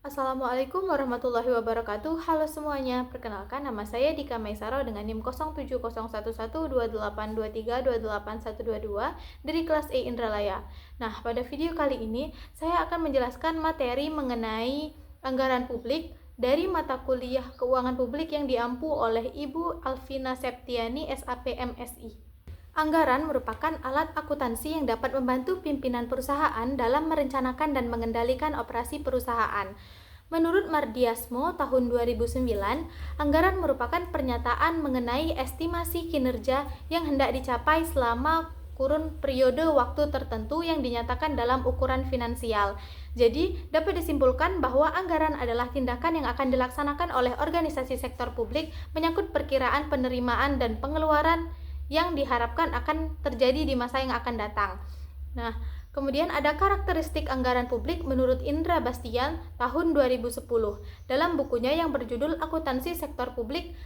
Assalamualaikum warahmatullahi wabarakatuh. Halo semuanya, perkenalkan nama saya Dika Maisaro dengan NIM 07011282328122 dari kelas E Indralaya. Nah, pada video kali ini saya akan menjelaskan materi mengenai anggaran publik dari mata kuliah Keuangan Publik yang diampu oleh Ibu Alvina Septiani, SAP MSI. Anggaran merupakan alat akuntansi yang dapat membantu pimpinan perusahaan dalam merencanakan dan mengendalikan operasi perusahaan. Menurut Mardiasmo tahun 2009, anggaran merupakan pernyataan mengenai estimasi kinerja yang hendak dicapai selama kurun periode waktu tertentu yang dinyatakan dalam ukuran finansial. Jadi, dapat disimpulkan bahwa anggaran adalah tindakan yang akan dilaksanakan oleh organisasi sektor publik menyangkut perkiraan penerimaan dan pengeluaran yang diharapkan akan terjadi di masa yang akan datang. Nah, kemudian ada karakteristik anggaran publik menurut Indra Bastian tahun 2010 dalam bukunya yang berjudul Akuntansi Sektor Publik.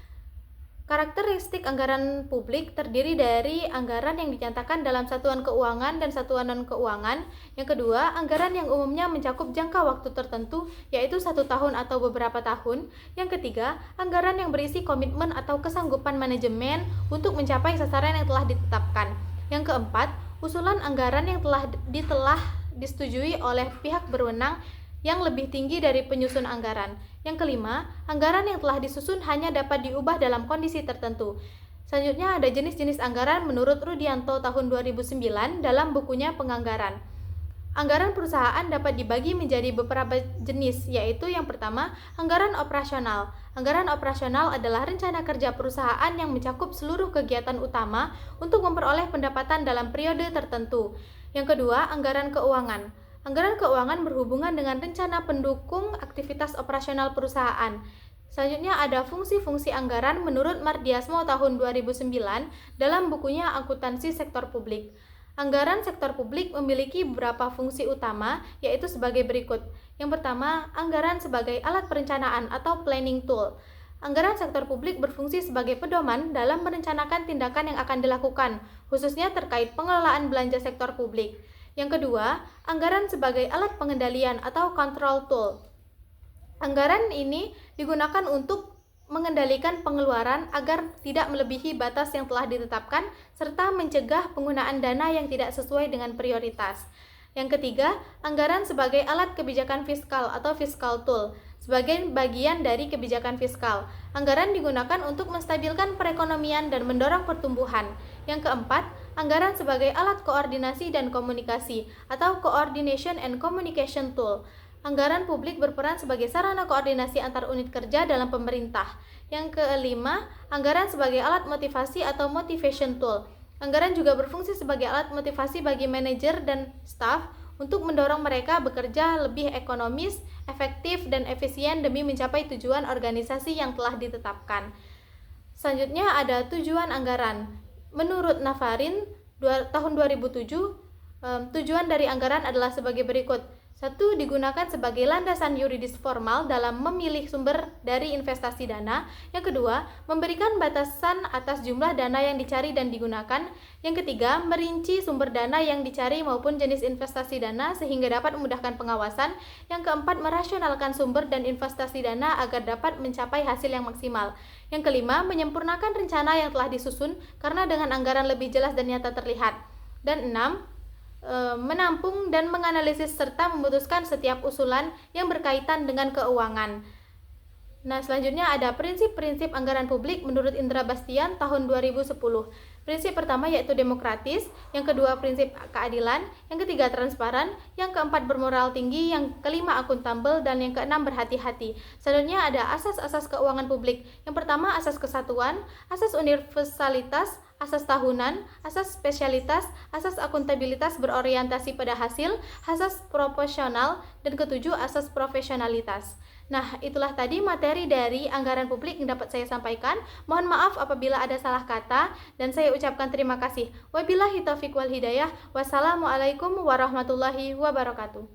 Karakteristik anggaran publik terdiri dari anggaran yang dinyatakan dalam satuan keuangan dan satuan non-keuangan. Yang kedua, anggaran yang umumnya mencakup jangka waktu tertentu, yaitu 1 tahun atau beberapa tahun. Yang ketiga, anggaran yang berisi komitmen atau kesanggupan manajemen untuk mencapai sasaran yang telah ditetapkan. Yang keempat, usulan anggaran yang telah disetujui oleh pihak berwenang yang lebih tinggi dari penyusun anggaran. Yang kelima, anggaran yang telah disusun hanya dapat diubah dalam kondisi tertentu. Selanjutnya ada jenis-jenis anggaran menurut Rudianto tahun 2009 dalam bukunya Penganggaran. Anggaran perusahaan dapat dibagi menjadi beberapa jenis, yaitu yang pertama, anggaran operasional. Anggaran operasional adalah rencana kerja perusahaan yang mencakup seluruh kegiatan utama untuk memperoleh pendapatan dalam periode tertentu. Yang kedua, anggaran keuangan. Anggaran keuangan berhubungan dengan rencana pendukung aktivitas operasional perusahaan. Selanjutnya ada fungsi-fungsi anggaran menurut Mardiasmo tahun 2009 dalam bukunya Akuntansi Sektor Publik. Anggaran sektor publik memiliki beberapa fungsi utama, yaitu sebagai berikut. Yang pertama, anggaran sebagai alat perencanaan atau planning tool. Anggaran sektor publik berfungsi sebagai pedoman dalam merencanakan tindakan yang akan dilakukan, khususnya terkait pengelolaan belanja sektor publik. Yang kedua, anggaran sebagai alat pengendalian atau control tool. Anggaran ini digunakan untuk mengendalikan pengeluaran agar tidak melebihi batas yang telah ditetapkan serta mencegah penggunaan dana yang tidak sesuai dengan prioritas. Yang ketiga, anggaran sebagai alat kebijakan fiskal atau fiscal tool. Sebagai bagian dari kebijakan fiskal, anggaran digunakan untuk menstabilkan perekonomian dan mendorong pertumbuhan. Yang keempat, anggaran sebagai alat koordinasi dan komunikasi atau coordination and communication tool. Anggaran publik berperan sebagai sarana koordinasi antar unit kerja dalam pemerintah. Yang kelima, anggaran sebagai alat motivasi atau motivation tool. Anggaran juga berfungsi sebagai alat motivasi bagi manajer dan staf untuk mendorong mereka bekerja lebih ekonomis, efektif, dan efisien demi mencapai tujuan organisasi yang telah ditetapkan. Selanjutnya ada tujuan anggaran. Menurut Navarin tahun 2007, tujuan dari anggaran adalah sebagai berikut. 1. Digunakan sebagai landasan yuridis formal dalam memilih sumber dari investasi dana. Yang kedua, memberikan batasan atas jumlah dana yang dicari dan digunakan. Yang ketiga, merinci sumber dana yang dicari maupun jenis investasi dana sehingga dapat memudahkan pengawasan. Yang keempat, merasionalkan sumber dan investasi dana agar dapat mencapai hasil yang maksimal. Yang kelima, menyempurnakan rencana yang telah disusun karena dengan anggaran lebih jelas dan nyata terlihat. Dan 6, menampung dan menganalisis serta memutuskan setiap usulan yang berkaitan dengan keuangan. Nah, selanjutnya ada prinsip-prinsip anggaran publik menurut Indra Bastian tahun 2010. Prinsip pertama yaitu demokratis, yang kedua prinsip keadilan, yang ketiga transparan, yang keempat bermoral tinggi, yang kelima akuntabel, dan yang keenam berhati-hati. Selanjutnya ada asas-asas keuangan publik. Yang pertama asas kesatuan, asas universalitas, asas tahunan, asas spesialitas, asas akuntabilitas berorientasi pada hasil, asas proporsional, dan ketujuh asas profesionalitas. Nah, itulah tadi materi dari anggaran publik yang dapat saya sampaikan. Mohon maaf apabila ada salah kata dan saya ucapkan terima kasih. Wabillahi taufiq wal hidayah. Wassalamualaikum warahmatullahi wabarakatuh.